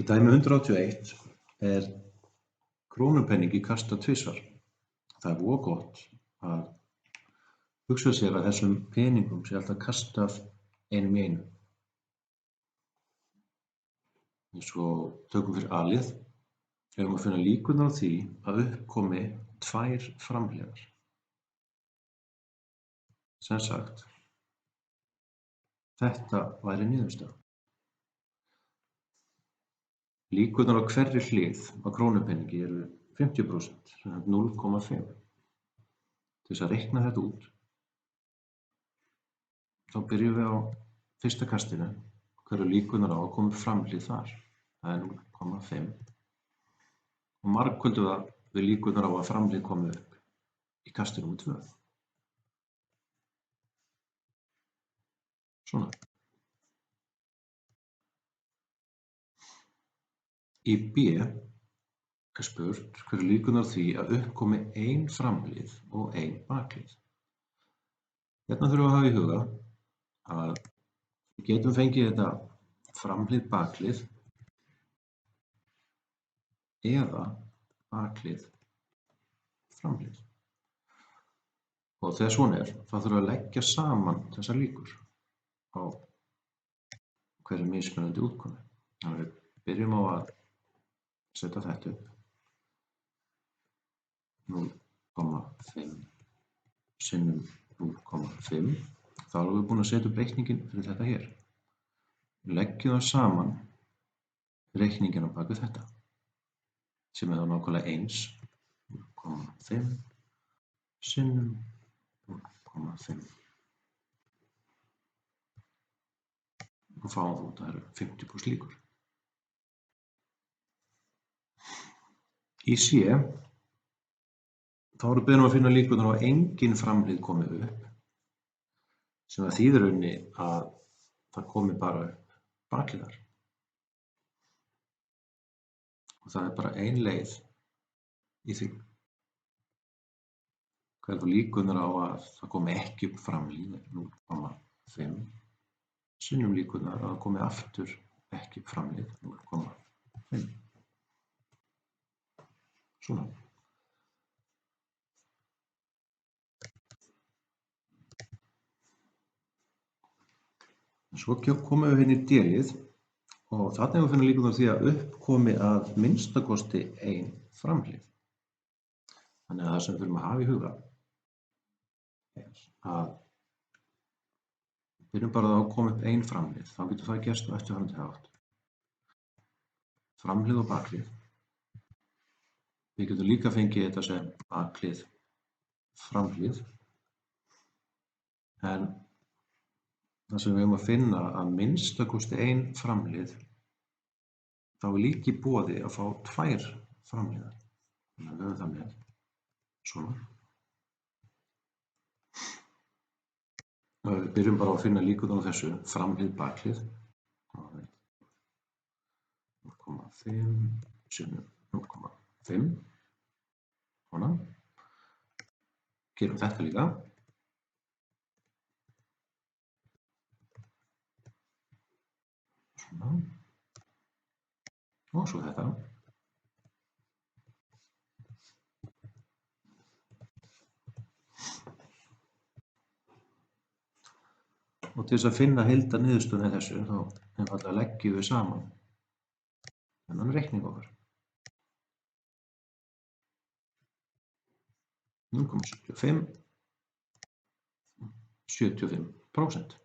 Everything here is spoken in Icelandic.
Í dæmi 181 er krónupeningi kastað tvisvar. Það er voða gott að hugsa sér að þessum peningum sé alltaf kastað einum í einu. Eins og tökum fyrir A-lið, eigum að finna líkurnar á því að upp komi 2 framhliðar. Sem sagt, þetta væri niðurstaðan. Líkurnar á hverri hlið á krónupeningi eru 50%, sem er 0,5. Til þess að reikna þetta út, þá byrjum við á fyrsta kastinu, hverju líkurnar á að koma framhlið þar. Það er 0,5. Og margföldum það við líkurnar á að framhlið komi upp í kasti númer 2. Svona. Í B er spurt hverju líkurnar á því að upp komi 1 framhlið og 1 bakhlið. Hérna þurfum við að hafa í huga að við getum fengið þetta framhlið bakhlið eða bakhlið framhlið. Og þegar svona er, þá þurfum við að leggja saman þessar líkur á hverju mismunandi útkomu. Þannig við byrjum á að setja þetta upp. 0,5 sinnum 0,5. Þá erum við búin að setja upp reikningin fyrir þetta hér. Við leggjum það saman reikningin á bak við þetta, sem er þá nákvæmlega 1, 0,5 sinnum 0,5. Og fáum þú þetta eru 50% líkur. Í C þá erum við beðin að finna líkurnar á að engin framhlið komi upp, sem það þýðir rauninni að það komi bara upp bakhliðar. Og það er bara ein leið í því. Hvað er þá líkurnar á að það komi ekki upp framhlið? 0,5 sinnum líkurnar að það komi aftur ekki upp framhlið, 0,5. Svona. Svo komum við inn í D-lið og þarna erum við að finna líkurnar á því að upp komi að minnstakosti 1 framhlið. Þannig að það sem við þurfum að hafa í huga er að byrjum bara að koma upp 1 framhlið. Þá getur það gerst á eftirfarandi hátt. Framhlið og bakhlið. Við getum líka fengið þetta sem bakhlið, framhlið. En það sem við höfum að finna að minnstakosti 1 framhlið, þá er líka í boði að fá 2 framhliðar. Þannig að við höfum það með svona. Við byrjum bara að finna líkurnar á þessu framhlið, bakhlið. 0,5 sinnum 0,5. Svona. Gerum þetta líka. Svona. Og svo þetta. Og til þess að finna heildarniðurstöðuna í þessu, þá einfaldlega leggjum við saman þennan reikning okkar. 0,75, 75%.